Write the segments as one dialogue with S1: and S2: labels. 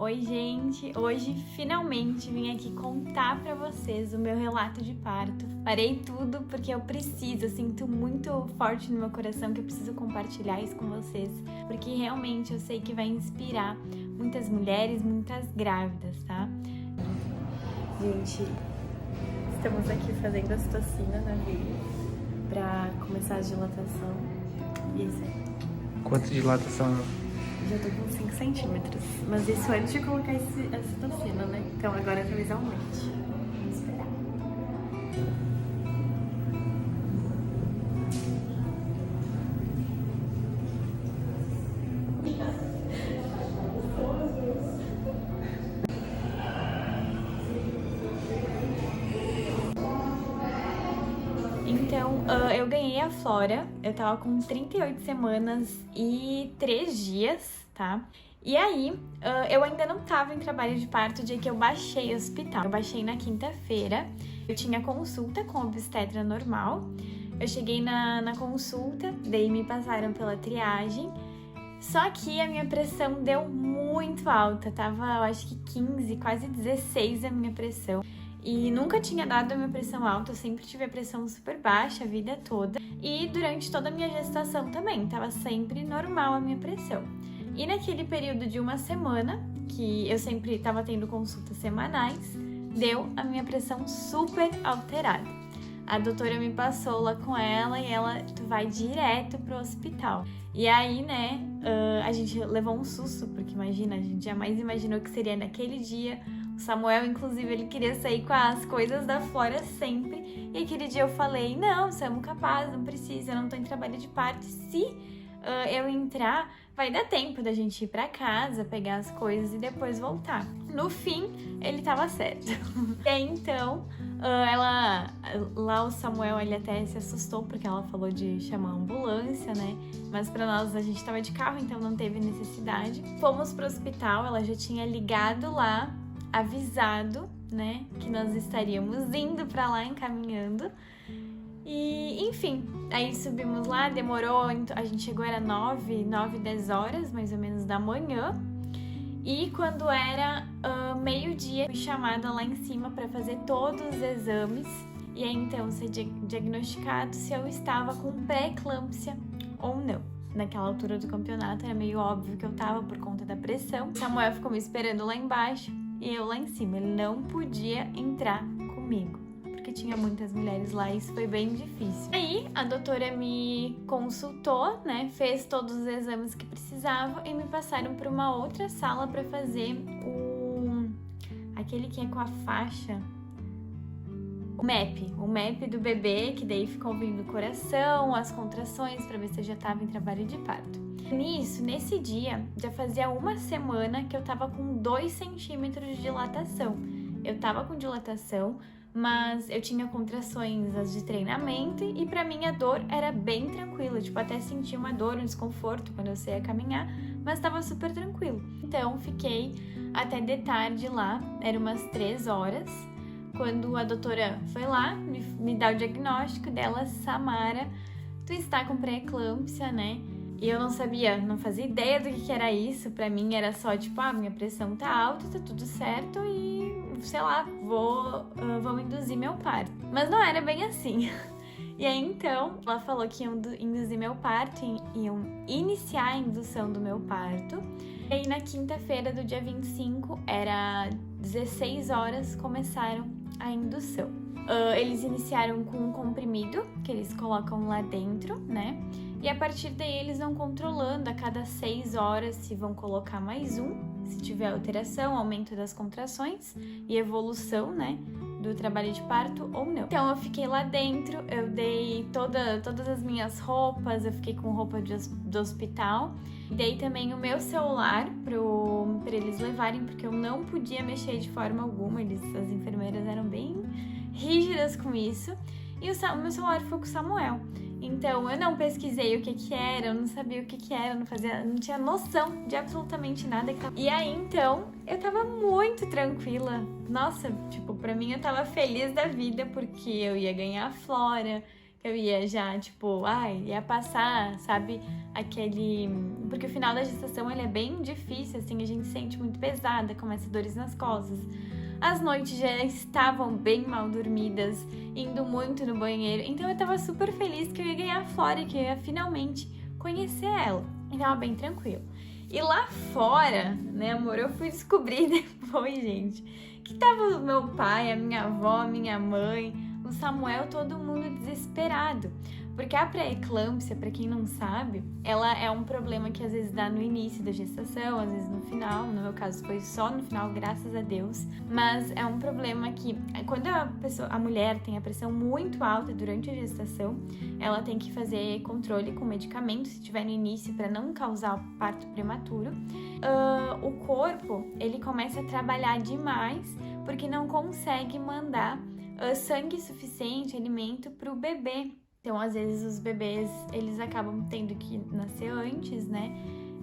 S1: Oi, gente! Hoje, finalmente, vim aqui contar pra vocês o meu relato de parto. Parei tudo porque eu sinto muito forte no meu coração que eu preciso compartilhar isso com vocês, porque realmente eu sei que vai inspirar muitas mulheres, muitas grávidas, tá? Gente, estamos aqui fazendo a citocina na veia pra começar a dilatação. E isso aí.
S2: Quanto de dilatação?
S1: Já tô com 5 centímetros, mas isso antes de colocar a citocina, né? Então agora talvez aumente. Vamos esperar. Então, eu ganhei a Flora, eu tava com 38 semanas e 3 dias, tá? E aí, eu ainda não tava em trabalho de parto o dia que eu baixei o hospital. Eu baixei na quinta-feira, eu tinha consulta com obstetra normal. Eu cheguei na consulta, daí me passaram pela triagem. Só que a minha pressão deu muito alta, tava, eu acho que 15, quase 16 a minha pressão. E nunca tinha dado a minha pressão alta, eu sempre tive a pressão super baixa a vida toda. E durante toda a minha gestação também, tava sempre normal a minha pressão. E naquele período de uma semana, que eu sempre tava tendo consultas semanais, deu a minha pressão super alterada. A doutora me passou lá com ela e tu vai direto pro hospital. E aí, né, a gente levou um susto, porque imagina, a gente jamais imaginou que seria naquele dia. O Samuel, inclusive, ele queria sair com as coisas da Flora sempre. E aquele dia eu falei, não, somos capazes, não precisa, eu não tô em trabalho de parto. Se eu entrar, vai dar tempo da gente ir pra casa, pegar as coisas e depois voltar. No fim, ele tava certo. E aí, então, lá o Samuel, ele até se assustou, porque ela falou de chamar a ambulância, né? Mas pra nós, a gente tava de carro, então não teve necessidade. Fomos pro hospital, ela já tinha ligado lá, avisado, né, que nós estaríamos indo pra lá, encaminhando. E, enfim, aí subimos lá, demorou, a gente chegou, era 10 horas, mais ou menos, da manhã. E quando era meio-dia, fui chamada lá em cima para fazer todos os exames. E aí, então, ser diagnosticado se eu estava com pré-eclâmpsia ou não. Naquela altura do campeonato, era meio óbvio que eu tava por conta da pressão. Samuel ficou me esperando lá embaixo e eu lá em cima. Ele não podia entrar comigo, porque tinha muitas mulheres lá e isso foi bem difícil. Aí a doutora me consultou, né, fez todos os exames que precisavam e me passaram para uma outra sala para fazer aquele que é com a faixa, o MAP do bebê, que daí fica ouvindo o coração, as contrações, para ver se eu já tava em trabalho de parto. Nesse dia, já fazia uma semana que eu tava com 2 centímetros de dilatação. Eu tava com dilatação, mas eu tinha contrações as de treinamento e pra mim a dor era bem tranquila, tipo, até senti uma dor, um desconforto quando eu saía caminhar, mas tava super tranquilo. Então fiquei até de tarde lá, era umas 3 horas, quando a doutora foi lá me dar o diagnóstico dela, Samara, tu está com pré-eclâmpsia, né? E eu não sabia, não fazia ideia do que era isso. Pra mim era só tipo, minha pressão tá alta, tá tudo certo e, sei lá, vou induzir meu parto. Mas não era bem assim. E aí então, ela falou que iam induzir meu parto, iam iniciar a indução do meu parto. E aí na quinta-feira do dia 25, era 16 horas, começaram a indução. Eles iniciaram com um comprimido, que eles colocam lá dentro, né? E a partir daí eles vão controlando a cada 6 horas se vão colocar mais um, se tiver alteração, aumento das contrações e evolução, né, do trabalho de parto ou não. Então eu fiquei lá dentro, eu dei todas as minhas roupas, eu fiquei com roupa do hospital. Dei também o meu celular para eles levarem, porque eu não podia mexer de forma alguma, as enfermeiras eram bem rígidas com isso. E o meu celular foi com o Samuel. Então, eu não pesquisei o que era, eu não sabia o que era, não tinha noção de absolutamente nada. E aí, então, eu tava muito tranquila. Nossa, tipo, pra mim eu tava feliz da vida, porque eu ia ganhar a Flora, que eu ia já, tipo, ia passar, sabe, porque o final da gestação, ele é bem difícil, assim, a gente sente muito pesada, começa dores nas costas. As noites já estavam bem mal dormidas, indo muito no banheiro, então eu tava super feliz que eu ia ganhar a Flora, que eu ia finalmente conhecer ela. E tava bem tranquilo. E lá fora, né, amor, eu fui descobrir depois, gente, que tava o meu pai, a minha avó, a minha mãe, o Samuel, todo mundo desesperado. Porque a pré-eclâmpsia, pra quem não sabe, ela é um problema que às vezes dá no início da gestação, às vezes no final. No meu caso foi só no final, graças a Deus. Mas é um problema que quando a mulher tem a pressão muito alta durante a gestação, ela tem que fazer controle com medicamento, se tiver no início, para não causar o parto prematuro. O corpo, ele começa a trabalhar demais porque não consegue mandar sangue suficiente, alimento para o bebê. Então, às vezes, os bebês, eles acabam tendo que nascer antes, né?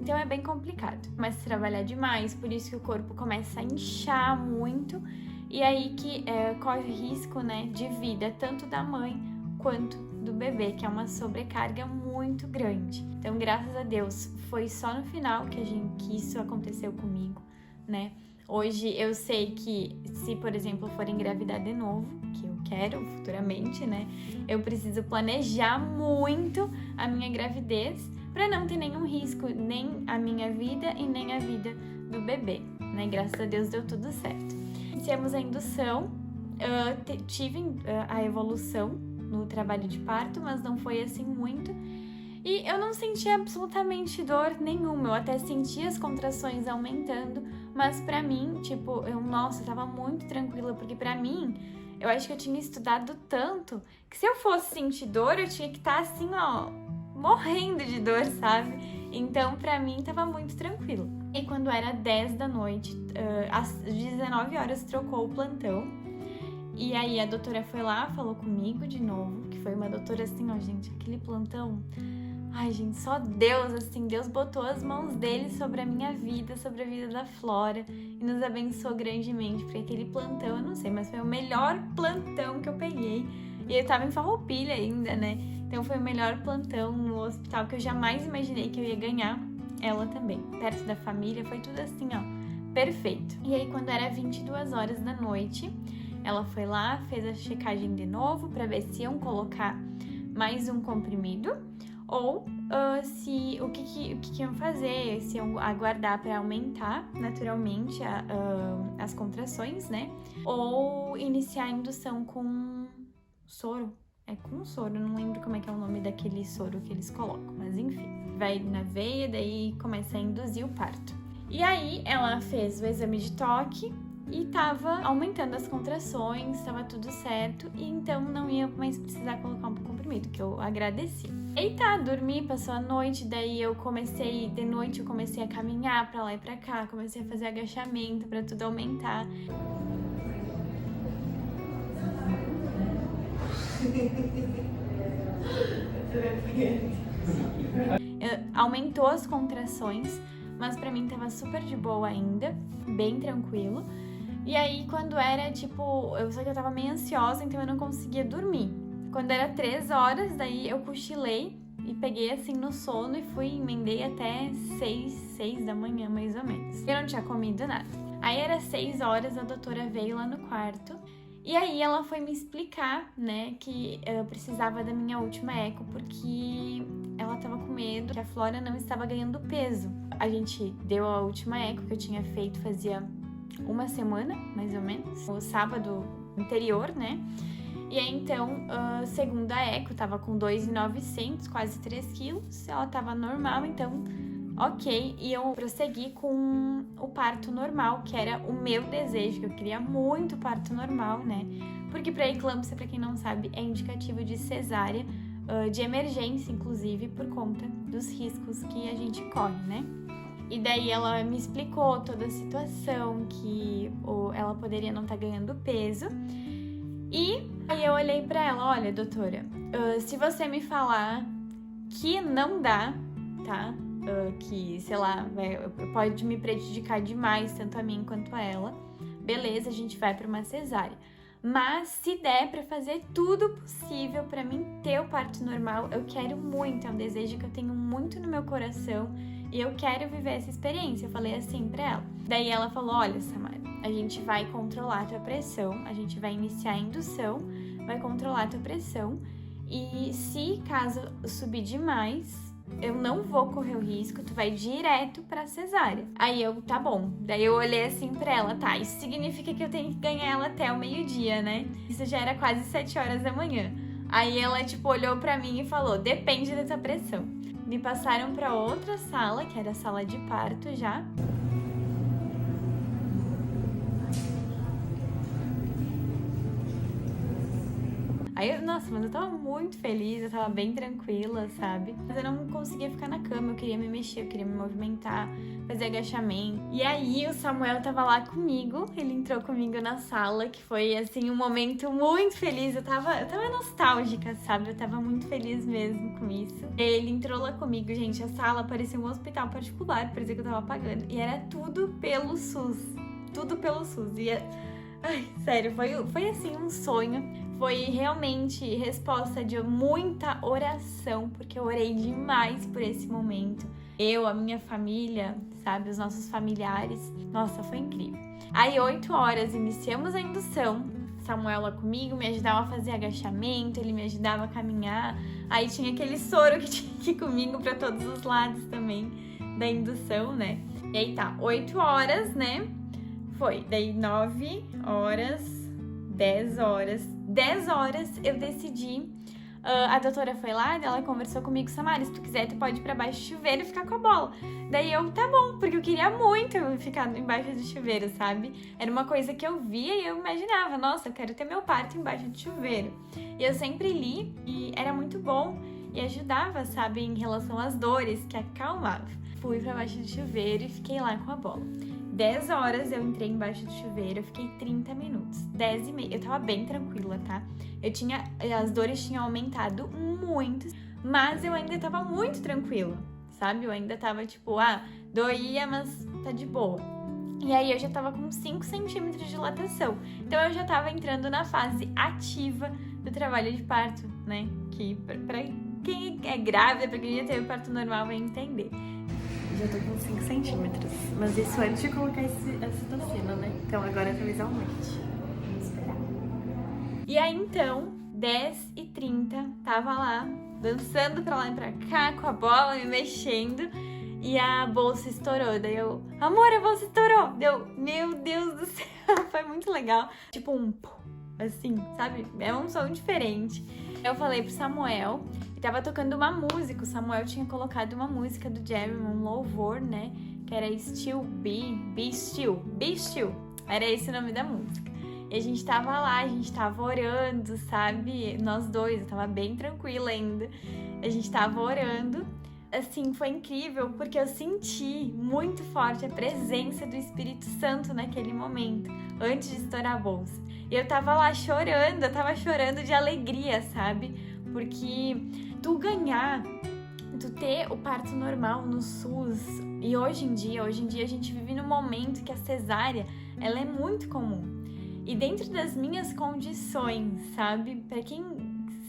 S1: Então, é bem complicado. Começa a trabalhar demais, por isso que o corpo começa a inchar muito. E aí que corre risco, né, de vida, tanto da mãe quanto do bebê, que é uma sobrecarga muito grande. Então, graças a Deus, foi só no final que isso aconteceu comigo, né? Hoje eu sei que se, por exemplo, for engravidar de novo, que eu quero futuramente, né? Eu preciso planejar muito a minha gravidez para não ter nenhum risco, nem a minha vida e nem a vida do bebê, né? Graças a Deus deu tudo certo. Iniciamos a indução, tive a evolução no trabalho de parto, mas não foi assim muito. E eu não senti absolutamente dor nenhuma, eu até senti as contrações aumentando, mas pra mim, tipo, eu tava muito tranquila, porque pra mim, eu acho que eu tinha estudado tanto, que se eu fosse sentir dor, eu tinha que estar assim, ó, morrendo de dor, sabe? Então, pra mim, tava muito tranquilo. E quando era 10 da noite, às 19 horas, trocou o plantão, e aí a doutora foi lá, falou comigo de novo, que foi uma doutora assim, ó, gente, aquele plantão... Ai, gente, só Deus, assim, Deus botou as mãos dele sobre a minha vida, sobre a vida da Flora e nos abençoou grandemente, porque aquele plantão, eu não sei, mas foi o melhor plantão que eu peguei. E eu tava em Farroupilha ainda, né? Então foi o melhor plantão no hospital que eu jamais imaginei que eu ia ganhar. Ela também, perto da família, foi tudo assim, ó, perfeito. E aí, quando era 22 horas da noite, ela foi lá, fez a checagem de novo pra ver se iam colocar mais um comprimido. Ou o que iam fazer, se iam aguardar para aumentar naturalmente as contrações, né? Ou iniciar a indução com soro. É com soro, não lembro como é que é o nome daquele soro que eles colocam, mas enfim. Vai na veia, daí começa a induzir o parto. E aí ela fez o exame de toque e tava aumentando as contrações, tava tudo certo, e então não ia mais precisar colocar um comprimido, que eu agradeci. E tá, dormi, passou a noite, daí de noite eu comecei a caminhar pra lá e pra cá, comecei a fazer agachamento pra tudo aumentar. Aumentou as contrações, mas pra mim tava super de boa ainda, bem tranquilo. E aí, quando era, tipo, só que eu tava meio ansiosa, então eu não conseguia dormir. Quando era 3 horas, daí eu cochilei e peguei, assim, no sono e emendei até 6 da manhã, mais ou menos. Eu não tinha comido nada. Aí era 6 horas, a doutora veio lá no quarto e aí ela foi me explicar, né, que eu precisava da minha última eco porque ela tava com medo que a Flora não estava ganhando peso. A gente deu a última eco que eu tinha feito fazia uma semana, mais ou menos, no sábado anterior, né? E aí, então, segundo a eco, tava com 2.900, quase 3 quilos, ela tava normal, então, ok. E eu prossegui com o parto normal, que era o meu desejo, que eu queria muito parto normal, né? Porque pra eclâmpsia, pra quem não sabe, é indicativo de cesárea, de emergência, inclusive, por conta dos riscos que a gente corre, né? E daí ela me explicou toda a situação, que ela poderia não estar ganhando peso. E aí eu olhei pra ela, olha, doutora, se você me falar que não dá, tá? Que, sei lá, pode me prejudicar demais, tanto a mim quanto a ela, beleza, a gente vai pra uma cesárea. Mas se der pra fazer tudo possível pra mim ter o parto normal, eu quero muito, é um desejo que eu tenho muito no meu coração e eu quero viver essa experiência. Eu falei assim pra ela. Daí ela falou, olha, Samara, a gente vai controlar a tua pressão, a gente vai iniciar a indução, vai controlar a tua pressão e se caso subir demais, eu não vou correr o risco, tu vai direto pra cesárea. Aí eu, tá bom. Daí eu olhei assim pra ela, tá, isso significa que eu tenho que ganhar ela até o meio-dia, né? Isso já era quase 7 horas da manhã. Aí ela, tipo, olhou pra mim e falou, depende da tua pressão. Me passaram pra outra sala, que era a sala de parto já. Aí, nossa, mas eu tava muito feliz, eu tava bem tranquila, sabe? Mas eu não conseguia ficar na cama, eu queria me mexer, eu queria me movimentar, fazer agachamento. E aí o Samuel tava lá comigo, ele entrou comigo na sala, que foi, assim, um momento muito feliz. Eu tava nostálgica, sabe? Eu tava muito feliz mesmo com isso. Ele entrou lá comigo, gente, a sala parecia um hospital particular, parecia que eu tava pagando. E era tudo pelo SUS, tudo pelo SUS. E, ai, sério, foi assim, um sonho. Foi realmente resposta de muita oração, porque eu orei demais por esse momento. Eu, a minha família, sabe, os nossos familiares. Nossa, foi incrível. Aí, 8 horas, iniciamos a indução. Samuel lá comigo, me ajudava a fazer agachamento, ele me ajudava a caminhar. Aí tinha aquele soro que tinha que ir comigo para todos os lados também da indução, né? E aí tá, 8 horas, né? Foi, daí 9 horas, 10 horas. 10 horas eu decidi, a doutora foi lá, ela conversou comigo, Samara, se tu quiser tu pode ir pra baixo do chuveiro e ficar com a bola. Daí eu, tá bom, porque eu queria muito ficar embaixo do chuveiro, sabe? Era uma coisa que eu via e eu imaginava, nossa, eu quero ter meu parto embaixo do chuveiro. E eu sempre li e era muito bom e ajudava, sabe, em relação às dores, que acalmava. Fui pra baixo do chuveiro e fiquei lá com a bola. 10 horas eu entrei embaixo do chuveiro, eu fiquei 30 minutos, 10 e meia, eu tava bem tranquila, tá? As dores tinham aumentado muito, mas eu ainda tava muito tranquila, sabe? Eu ainda tava tipo, doía, mas tá de boa. E aí eu já tava com 5 centímetros de dilatação, então eu já tava entrando na fase ativa do trabalho de parto, né? Que pra quem é grávida, pra quem já teve parto normal vai entender. Já tô com 5 centímetros, mas isso antes de colocar essa citocina, né? Então agora talvez aumente. Vamos esperar. E aí então, 10h30, tava lá, dançando pra lá e pra cá, com a bola, me mexendo, e a bolsa estourou. Daí eu, amor, a bolsa estourou! Deu, meu Deus do céu, foi muito legal. Tipo um assim, sabe? É um som diferente. Eu falei pro Samuel, e tava tocando uma música, o Samuel tinha colocado uma música do Jeremy, um louvor, né? Que era Still Be Still, era esse o nome da música. E a gente tava lá, a gente tava orando, sabe? Nós dois, eu tava bem tranquila ainda. A gente tava orando. Assim, foi incrível, porque eu senti muito forte a presença do Espírito Santo naquele momento, antes de estourar a bolsa. E eu tava lá chorando, eu tava chorando de alegria, sabe? Porque tu ter o parto normal no SUS, e hoje em dia a gente vive num momento que a cesárea, ela é muito comum. E dentro das minhas condições, sabe? Pra quem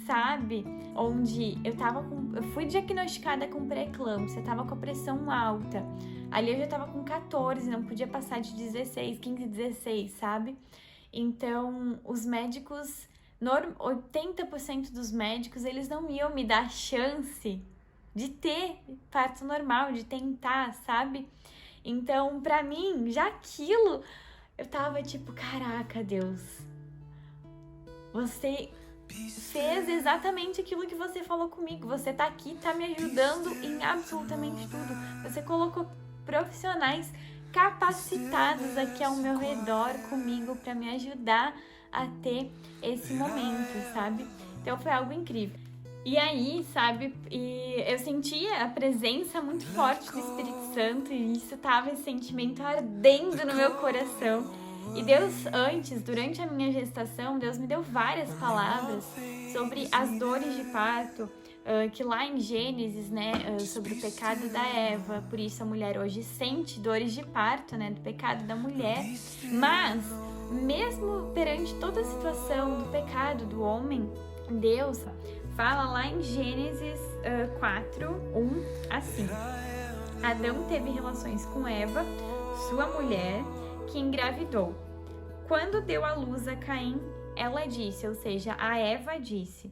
S1: sabe, onde eu fui diagnosticada com pré-eclâmpsia, tava com a pressão alta. Ali eu já tava com 14, não podia passar de 16, 15, 16, sabe? Então, os médicos, 80% dos médicos, eles não iam me dar chance de ter parto normal, de tentar, sabe? Então, pra mim, já aquilo, eu tava tipo, caraca, Deus, você fez exatamente aquilo que você falou comigo. Você tá aqui, tá me ajudando em absolutamente tudo. Você colocou profissionais capacitados aqui ao meu redor comigo para me ajudar a ter esse momento, sabe? Então foi algo incrível. E aí, sabe, eu sentia a presença muito forte do Espírito Santo e isso tava, esse sentimento ardendo no meu coração. E Deus, durante a minha gestação, Deus me deu várias palavras sobre as dores de parto, que lá em Gênesis, né, sobre o pecado da Eva, por isso a mulher hoje sente dores de parto, né, do pecado da mulher, mas mesmo perante toda a situação do pecado do homem, Deus fala lá em Gênesis 4:1 assim: Adão teve relações com Eva, sua mulher, que engravidou. Quando deu à luz a Caim, ela disse, ou seja, a Eva disse: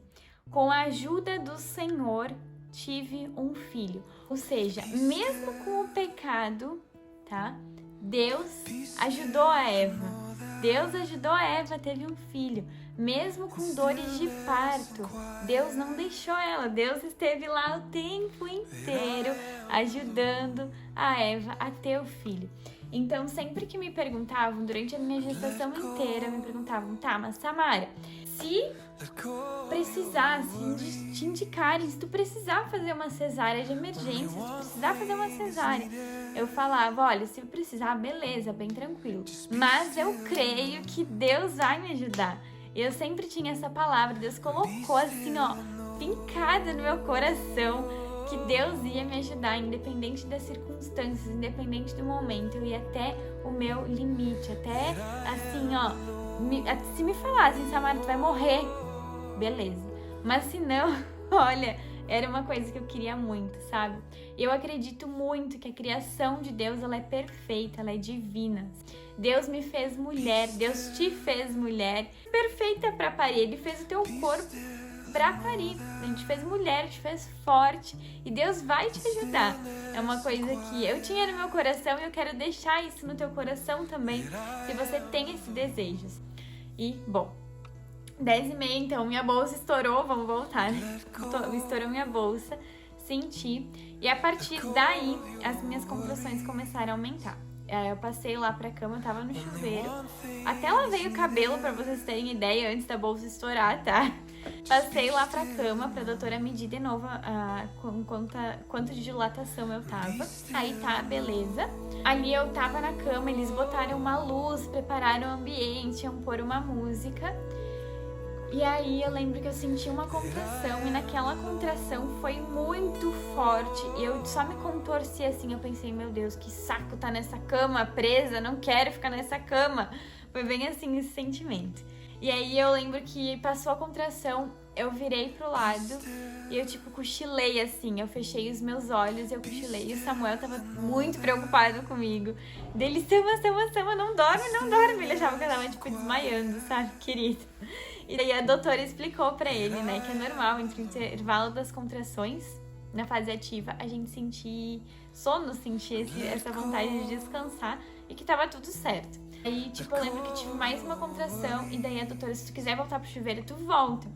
S1: com a ajuda do Senhor tive um filho. Ou seja, mesmo com o pecado, tá? Deus ajudou a Eva. Deus ajudou a Eva, teve um filho. Mesmo com dores de parto, Deus não deixou ela. Deus esteve lá o tempo inteiro ajudando a Eva a ter o filho. Então, sempre que me perguntavam, durante a minha gestação inteira, me perguntavam: tá, mas Samara, se precisasse, te indicarem, se tu precisar fazer uma cesárea de emergência, se tu precisar fazer uma cesárea, eu falava: olha, se precisar, beleza, bem tranquilo. Mas eu creio que Deus vai me ajudar. E eu sempre tinha essa palavra, Deus colocou assim, ó, fincada no meu coração, que Deus ia me ajudar, independente das circunstâncias, independente do momento. Eu ia até o meu limite, até assim, ó, se me falassem: Samara, tu vai morrer, beleza. Mas se não, olha, era uma coisa que eu queria muito, sabe? Eu acredito muito que a criação de Deus, ela é perfeita, ela é divina. Deus me fez mulher, Deus te fez mulher, perfeita para parir. Ele fez o teu corpo pra parir. A gente fez mulher, te fez forte, e Deus vai te ajudar. É uma coisa que eu tinha no meu coração e eu quero deixar isso no teu coração também, se você tem esse desejo. E, bom, 10h30, então, minha bolsa estourou, vamos voltar, né? Estourou minha bolsa, senti, e a partir daí, as minhas contrações começaram a aumentar. Eu passei lá pra cama, eu tava no chuveiro, até lavei o cabelo, pra vocês terem ideia, antes da bolsa estourar, tá? Passei lá pra cama, pra doutora medir de novo quanto de dilatação eu tava. Aí tá, beleza. Ali eu tava na cama, eles botaram uma luz, prepararam o ambiente, iam pôr uma música. E aí eu lembro que eu senti uma contração, e naquela contração foi muito forte. E eu só me contorci assim, eu pensei: meu Deus, que saco tá nessa cama presa, não quero ficar nessa cama. Foi bem assim esse sentimento. E aí eu lembro que passou a contração, eu virei pro lado e eu tipo cochilei assim, eu fechei os meus olhos e eu cochilei. E o Samuel tava muito preocupado comigo. Dele: Sama, não dorme. Ele achava que eu tava tipo desmaiando, sabe, querido? E daí a doutora explicou pra ele, né, que é normal entre o intervalo das contrações, na fase ativa, a gente sentir sono, sentir essa vontade de descansar, e que tava tudo certo. Aí, tipo, eu lembro que tive mais uma contração, e daí a doutora: se tu quiser voltar pro chuveiro, tu volta.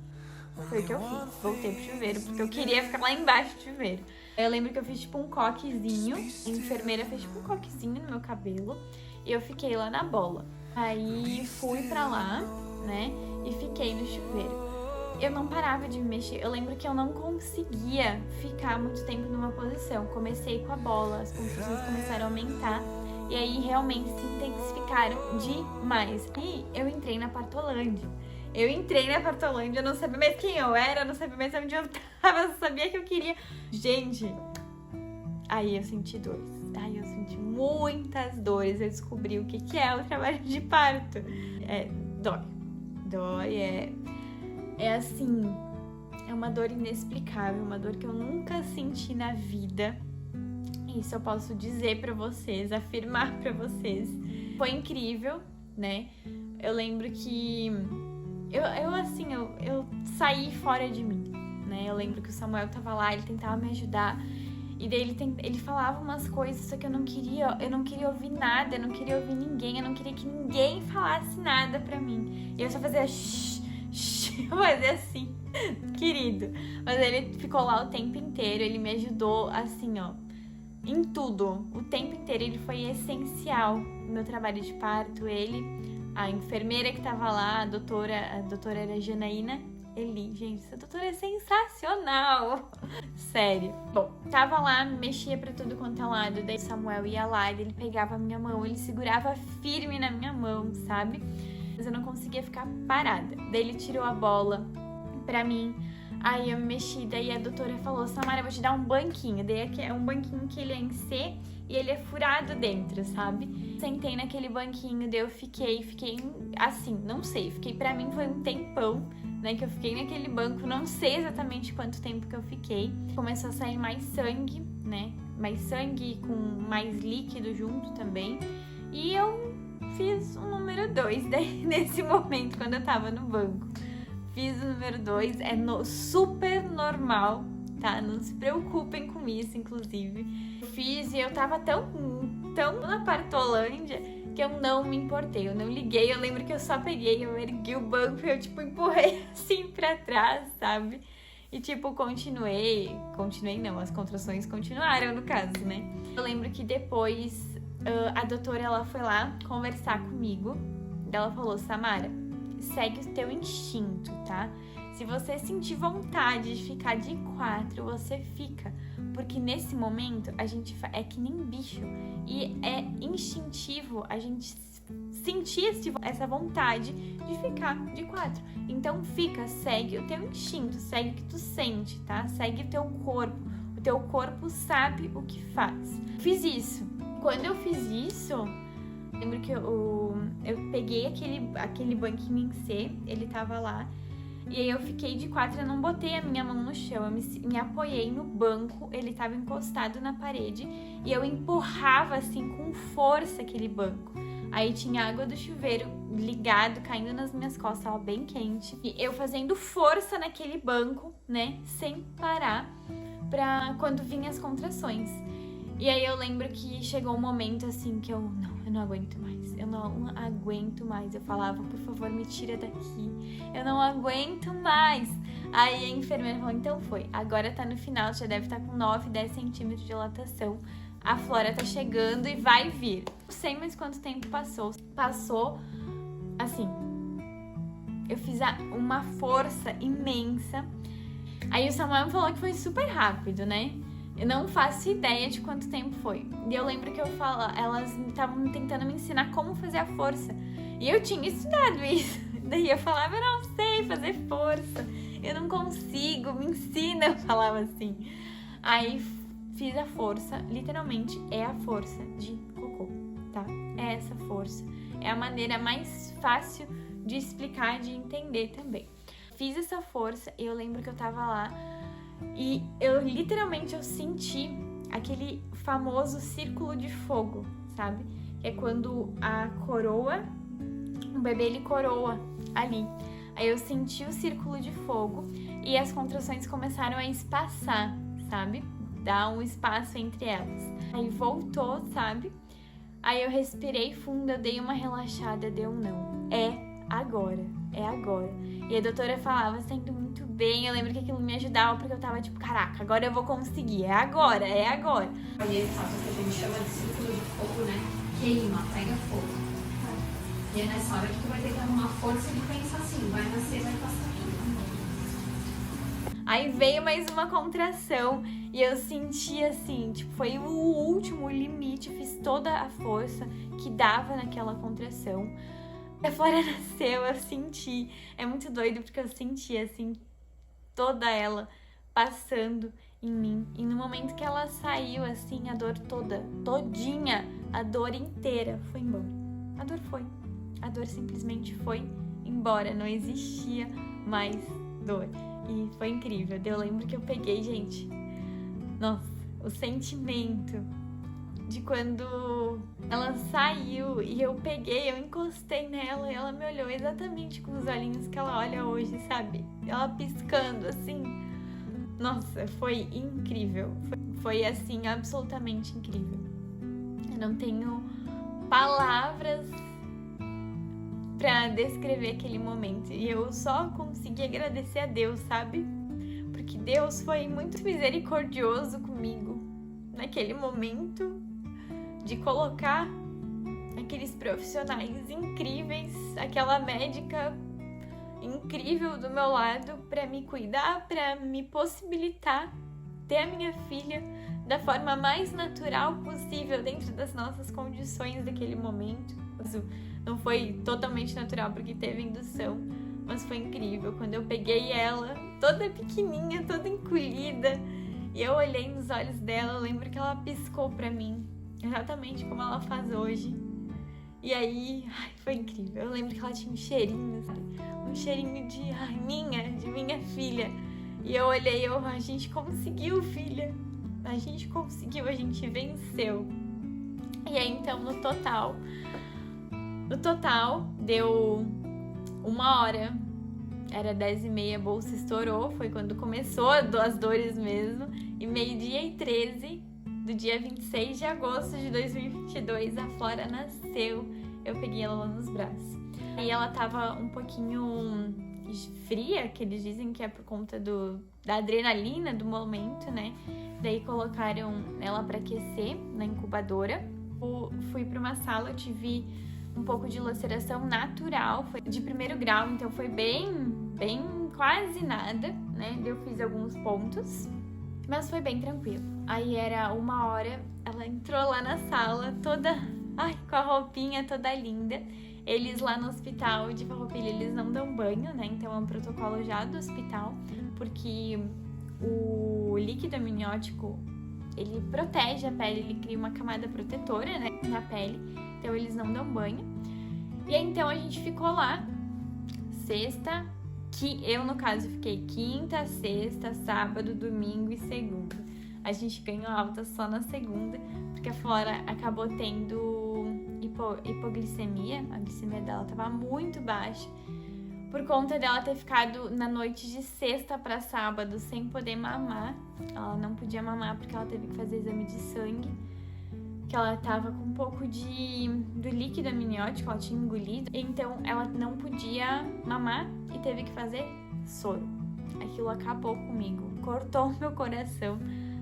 S1: Foi o que eu fiz, voltei pro chuveiro, porque eu queria ficar lá embaixo do chuveiro. Eu lembro que eu fiz tipo um coquezinho, a enfermeira fez tipo um coquezinho no meu cabelo, e eu fiquei lá na bola. Aí fui pra lá, né, e fiquei no chuveiro. Eu não parava de me mexer, eu lembro que eu não conseguia ficar muito tempo numa posição. Comecei com a bola, as contrações começaram a aumentar, e aí realmente se intensificaram demais. E eu entrei na Partolândia. Eu não sabia mais quem eu era, não sabia mais onde eu tava, eu sabia que eu queria. Gente, aí eu senti dores. Aí eu senti muitas dores. Eu descobri o que é o trabalho de parto. Dói, é assim, é uma dor inexplicável, uma dor que eu nunca senti na vida. Isso eu posso dizer pra vocês, afirmar pra vocês. Foi incrível, né? Eu lembro que eu saí fora de mim, né? Eu lembro que o Samuel tava lá, ele tentava me ajudar. E daí ele falava umas coisas, só que eu não queria ouvir nada, eu não queria ouvir ninguém, eu não queria que ninguém falasse nada pra mim. E eu só fazia shh, eu fazia assim, querido. Mas ele ficou lá o tempo inteiro, ele me ajudou assim, ó, em tudo. O tempo inteiro ele foi essencial no meu trabalho de parto. Ele, a enfermeira que tava lá, a doutora era Janaína Eli. Gente, essa doutora é sensacional. Sério. Bom, tava lá, mexia pra tudo quanto é lado. Daí Samuel ia lá, ele pegava a minha mão, ele segurava firme na minha mão, sabe? Mas eu não conseguia ficar parada. Daí ele tirou a bola pra mim. Aí eu me mexi, daí a doutora falou, Samara, eu vou te dar um banquinho. Daí é um banquinho que ele é em C e ele é furado dentro, sabe? Sentei naquele banquinho, daí eu fiquei assim, não sei, pra mim foi um tempão, né, que eu fiquei naquele banco, não sei exatamente quanto tempo que eu fiquei. Começou a sair mais sangue, né, mais sangue com mais líquido junto também. E eu fiz o número 2 nesse momento, quando eu tava no banco. Fiz o número 2, super normal, tá? Não se preocupem com isso, inclusive. Eu fiz e eu tava tão na partolândia que eu não me importei, eu não liguei. Eu lembro que eu só peguei, eu ergui o banco e eu, tipo, empurrei assim pra trás, sabe? E, tipo, continuei não, as contrações continuaram, no caso, né? Eu lembro que depois a doutora, ela foi lá conversar comigo. Ela falou, Samara, segue o teu instinto, tá? Se você sentir vontade de ficar de 4, você fica. Porque nesse momento, a gente é que nem bicho. E é instintivo a gente sentir essa vontade de ficar de 4. Então fica, segue o teu instinto, segue o que tu sente, tá? Segue o teu corpo. O teu corpo sabe o que faz. Fiz isso. Quando eu fiz isso, lembro que eu peguei aquele banquinho em C, ele tava lá, e aí eu fiquei de 4, eu não botei a minha mão no chão, eu me apoiei no banco, ele tava encostado na parede, e eu empurrava assim com força aquele banco. Aí tinha água do chuveiro ligado, caindo nas minhas costas, tava bem quente, e eu fazendo força naquele banco, né, sem parar, pra quando vinha as contrações. E aí eu lembro que chegou um momento assim que eu não aguento mais, eu não aguento mais. Eu falava, por favor, me tira daqui, eu não aguento mais. Aí a enfermeira falou, então foi, agora tá no final, já deve estar com 9, 10 centímetros de dilatação. A Flora tá chegando e vai vir. Não sei mais quanto tempo passou. Passou, assim, eu fiz uma força imensa. Aí o Samuel falou que foi super rápido, né? Eu não faço ideia de quanto tempo foi. E eu lembro que elas estavam tentando me ensinar como fazer a força. E eu tinha estudado isso. Daí eu falava, eu não sei fazer força. Eu não consigo, me ensina. Eu falava assim. Aí fiz a força, literalmente é a força de cocô, tá? É essa força. É a maneira mais fácil de explicar, de entender também. Fiz essa força e eu lembro que eu tava lá. E eu literalmente senti aquele famoso círculo de fogo, sabe? Que é quando o bebê ele coroa ali. Aí eu senti o círculo de fogo e as contrações começaram a espaçar, sabe? Dar um espaço entre elas. Aí voltou, sabe? Aí eu respirei fundo, eu dei uma relaxada, deu não. É agora. E a doutora falava, sendo muito bem, eu lembro que aquilo me ajudava, porque eu tava tipo, caraca, agora eu vou conseguir, é agora.
S3: Aí ele faz o que a gente chama de círculo de fogo, né? Queima, pega fogo. E é nessa hora que tu vai ter que arrumar força e pensar assim, vai nascer, vai passar tudo.
S1: Aí veio mais uma contração e eu senti assim, tipo, foi o último limite, fiz toda a força que dava naquela contração. A Flora nasceu, eu senti. É muito doido porque eu senti, assim, toda ela passando em mim. E no momento que ela saiu, assim, a dor todinha, a dor inteira foi embora. A dor foi. A dor simplesmente foi embora. Não existia mais dor. E foi incrível. Eu lembro que eu peguei, gente. Nossa, o sentimento de quando ela saiu e eu peguei, eu encostei nela e ela me olhou exatamente com os olhinhos que ela olha hoje, sabe? Ela piscando assim. Nossa, foi incrível. Foi assim, absolutamente incrível. Eu não tenho palavras pra descrever aquele momento. E eu só consegui agradecer a Deus, sabe? Porque Deus foi muito misericordioso comigo naquele momento, de colocar aqueles profissionais incríveis, aquela médica incrível do meu lado para me cuidar, para me possibilitar ter a minha filha da forma mais natural possível dentro das nossas condições daquele momento. Não foi totalmente natural porque teve indução, mas foi incrível. Quando eu peguei ela, toda pequenininha, toda encolhida, e eu olhei nos olhos dela, eu lembro que ela piscou pra mim, exatamente como ela faz hoje. E aí, foi incrível. Eu lembro que ela tinha um cheirinho, sabe? Um cheirinho de minha filha. E eu olhei, a gente conseguiu, filha. A gente conseguiu, a gente venceu. E aí, então, no total, deu 1 hora. Era 10h30, a bolsa estourou. Foi quando começou as dores mesmo. E 12h13 do dia 26 de agosto de 2022, a Flora nasceu. Eu peguei ela lá nos braços. E ela tava um pouquinho fria, que eles dizem que é por conta da adrenalina do momento, né? Daí colocaram ela pra aquecer na incubadora. Fui pra uma sala, eu tive um pouco de laceração natural, foi de 1º grau, então foi bem quase nada, né? Eu fiz alguns pontos, mas foi bem tranquilo. Aí era 1 hora, ela entrou lá na sala, toda, com a roupinha toda linda. Eles lá no hospital de Farroupilha, eles não dão banho, né? Então é um protocolo já do hospital, porque o líquido amniótico, ele protege a pele, ele cria uma camada protetora, né, na pele. Então eles não dão banho. E aí, então a gente ficou lá sexta, que eu no caso fiquei quinta, sexta, sábado, domingo e segunda. A gente ganhou alta só na segunda, porque a Flora acabou tendo hipoglicemia. A glicemia dela estava muito baixa, por conta dela ter ficado na noite de sexta para sábado sem poder mamar. Ela não podia mamar porque ela teve que fazer exame de sangue, que ela tava com um pouco do líquido amniótico, ela tinha engolido, então ela não podia mamar e teve que fazer soro. Aquilo acabou comigo, cortou meu coração,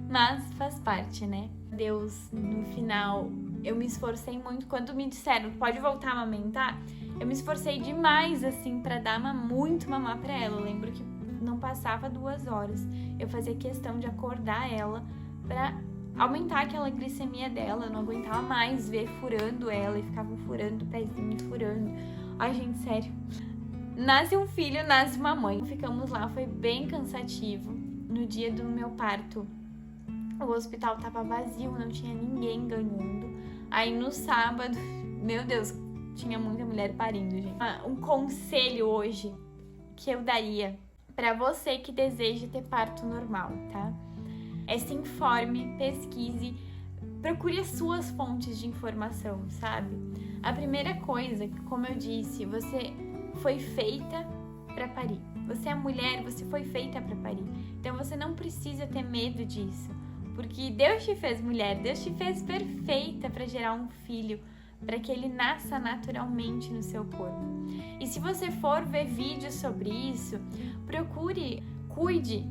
S1: mas faz parte, né? Deus, no final, eu me esforcei muito. Quando me disseram, pode voltar a amamentar, eu me esforcei demais, assim, pra dar muito mamar pra ela. Eu lembro que não passava 2 horas. Eu fazia questão de acordar ela pra aumentar aquela glicemia dela. Eu não aguentava mais ver furando ela, e ficavam furando o pezinho, furando. Ai, gente, sério. Nasce um filho, nasce uma mãe. Ficamos lá, foi bem cansativo. No dia do meu parto, o hospital tava vazio, não tinha ninguém ganhando. Aí no sábado, meu Deus, tinha muita mulher parindo, gente. Um conselho hoje que eu daria pra você que deseja ter parto normal, tá? Se informe, pesquise, procure as suas fontes de informação, sabe? A primeira coisa, como eu disse, você foi feita pra parir. Você é mulher, você foi feita pra parir. Então você não precisa ter medo disso, porque Deus te fez mulher, Deus te fez perfeita pra gerar um filho, para que ele nasça naturalmente no seu corpo. E se você for ver vídeos sobre isso, procure, cuide,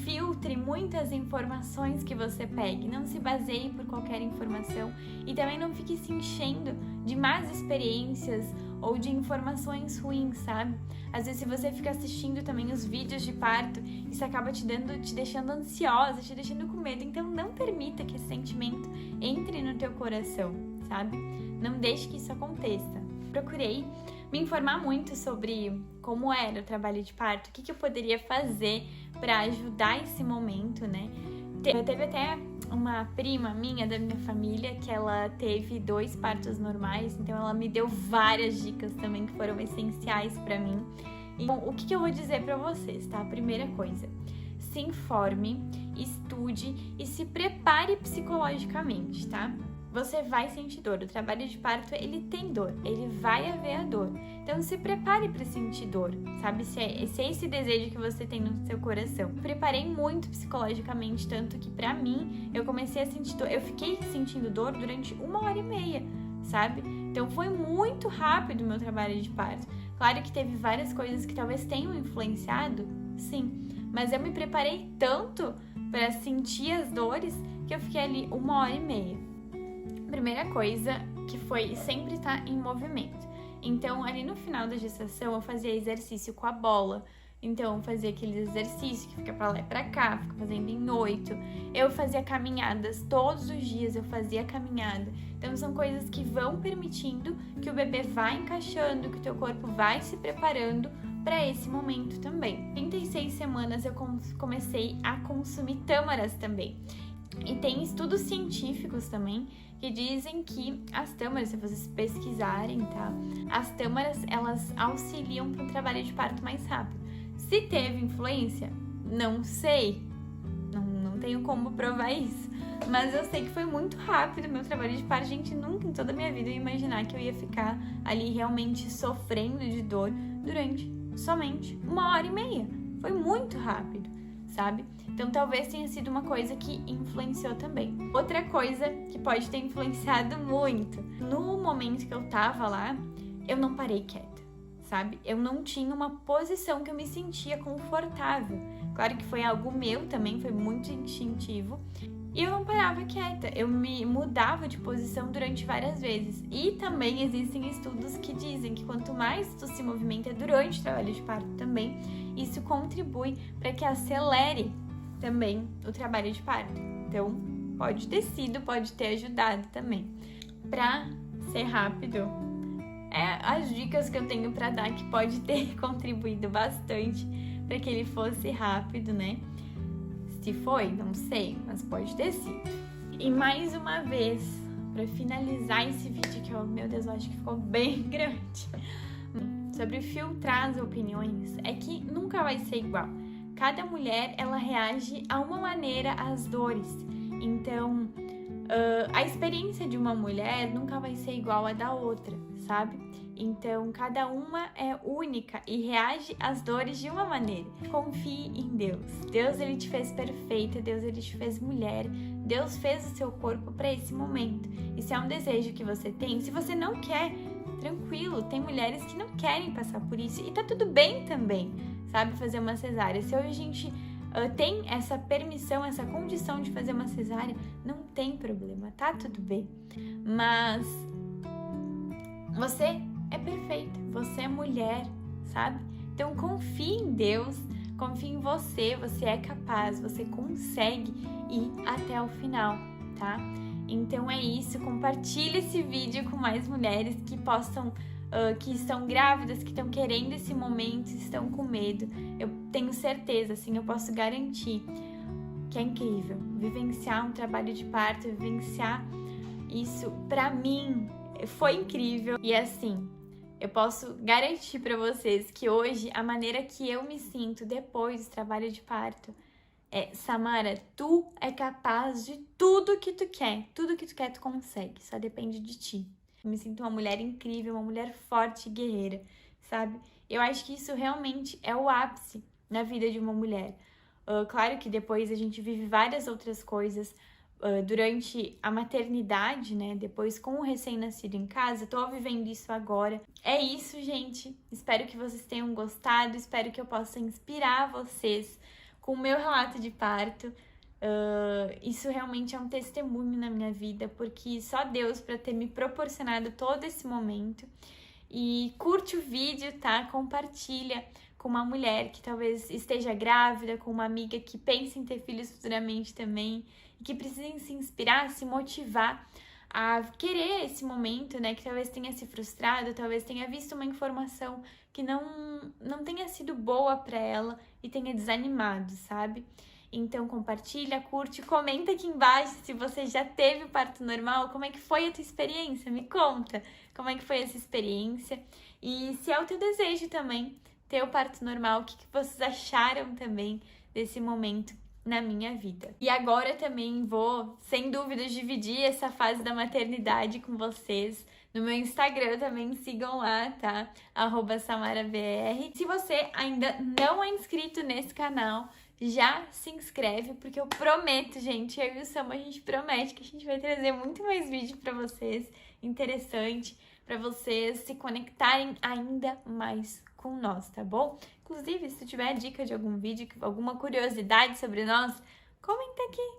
S1: filtre muitas informações que você pegue. Não se baseie por qualquer informação e também não fique se enchendo de más experiências ou de informações ruins, sabe? Às vezes, se você fica assistindo também os vídeos de parto, isso acaba te deixando ansiosa, te deixando com medo. Então, não permita que esse sentimento entre no teu coração, sabe? Não deixe que isso aconteça. Procurei me informar muito sobre como era o trabalho de parto, o que eu poderia fazer para ajudar esse momento, né? Teve até uma prima minha da minha família que ela teve 2 partos normais, então ela me deu várias dicas também que foram essenciais para mim. Então, o que eu vou dizer para vocês, tá? A primeira coisa, se informe, estude e se prepare psicologicamente, tá? Você vai sentir dor. O trabalho de parto, ele tem dor. Ele vai haver a dor. Então, se prepare para sentir dor, sabe? Se é esse desejo que você tem no seu coração. Preparei muito psicologicamente, tanto que pra mim, eu comecei a sentir dor. Eu fiquei sentindo dor durante 1h30, sabe? Então, foi muito rápido o meu trabalho de parto. Claro que teve várias coisas que talvez tenham influenciado, sim. Mas eu me preparei tanto para sentir as dores que eu fiquei ali 1h30. Primeira coisa que foi sempre estar em movimento. Então, ali no final da gestação, eu fazia exercício com a bola. Então, eu fazia aquele exercício que fica pra lá e pra cá, fica fazendo em 8. Eu fazia caminhadas todos os dias, eu fazia caminhada. Então, são coisas que vão permitindo que o bebê vá encaixando, que o teu corpo vai se preparando para esse momento também. 36 semanas eu comecei a consumir tâmaras também. E tem estudos científicos também que dizem que as tâmaras, se vocês pesquisarem, tá? As tâmaras, elas auxiliam para um trabalho de parto mais rápido. Se teve influência, não sei. Não tenho como provar isso. Mas eu sei que foi muito rápido o meu trabalho de parto. Gente, nunca em toda a minha vida eu ia imaginar que eu ia ficar ali realmente sofrendo de dor durante somente 1h30. Foi muito rápido, sabe? Então talvez tenha sido uma coisa que influenciou também. Outra coisa que pode ter influenciado muito, no momento que eu tava lá, eu não parei quieta, sabe? Eu não tinha uma posição que eu me sentia confortável. Claro que foi algo meu também, foi muito instintivo. E eu não parava quieta, eu me mudava de posição durante várias vezes. E também existem estudos que dizem que quanto mais tu se movimenta durante o trabalho de parto também, isso contribui para que acelere também o trabalho de parto. Então, pode ter sido, pode ter ajudado também. Para ser rápido, as dicas que eu tenho para dar que pode ter contribuído bastante para que ele fosse rápido, né? Se foi, não sei, mas pode ter sido. E mais uma vez, para finalizar esse vídeo, que meu Deus, eu acho que ficou bem grande, sobre filtrar as opiniões, é que nunca vai ser igual. Cada mulher, ela reage a uma maneira às dores. Então, a experiência de uma mulher nunca vai ser igual à da outra, sabe? Então, cada uma é única e reage às dores de uma maneira. Confie em Deus. Deus, ele te fez perfeita. Deus, ele te fez mulher. Deus fez o seu corpo para esse momento. E se é um desejo que você tem, se você não quer, tranquilo. Tem mulheres que não querem passar por isso. E tá tudo bem também, sabe? Fazer uma cesárea. Se hoje a gente tem essa permissão, essa condição de fazer uma cesárea, não tem problema, tá tudo bem. Mas você é perfeita, você é mulher, sabe? Então confie em Deus, confie em você, você é capaz, você consegue ir até o final, tá? Então é isso, compartilhe esse vídeo com mais mulheres que possam, que estão grávidas, que estão querendo esse momento, estão com medo. Eu tenho certeza, assim, eu posso garantir que é incrível vivenciar um trabalho de parto, vivenciar isso, pra mim, foi incrível. E assim, eu posso garantir pra vocês que hoje a maneira que eu me sinto depois do trabalho de parto é: Samara, tu é capaz de tudo que tu quer. Tudo que tu quer, tu consegue. Só depende de ti. Eu me sinto uma mulher incrível, uma mulher forte e guerreira, sabe? Eu acho que isso realmente é o ápice na vida de uma mulher. Claro que depois a gente vive várias outras coisas durante a maternidade, né? Depois com o recém-nascido em casa, tô vivendo isso agora. É isso, gente. Espero que vocês tenham gostado, espero que eu possa inspirar vocês com o meu relato de parto. Isso realmente é um testemunho na minha vida, porque só Deus para ter me proporcionado todo esse momento. E curte o vídeo, tá? Compartilha com uma mulher que talvez esteja grávida, com uma amiga que pensa em ter filhos futuramente também, e que precisa se inspirar, se motivar a querer esse momento, né? Que talvez tenha se frustrado, talvez tenha visto uma informação que não tenha sido boa para ela e tenha desanimado, sabe? Então compartilha, curte, comenta aqui embaixo se você já teve o parto normal, como é que foi a tua experiência, me conta como é que foi essa experiência e se é o teu desejo também ter o parto normal, o que vocês acharam também desse momento na minha vida. E agora também vou, sem dúvidas, dividir essa fase da maternidade com vocês. No meu Instagram também sigam lá, tá? @SamaraBR. Se você ainda não é inscrito nesse canal, já se inscreve, porque eu prometo, gente, eu e o Sam, a gente promete que a gente vai trazer muito mais vídeo pra vocês, interessante, pra vocês se conectarem ainda mais com nós, tá bom? Inclusive, se tiver dica de algum vídeo, alguma curiosidade sobre nós, comenta aqui.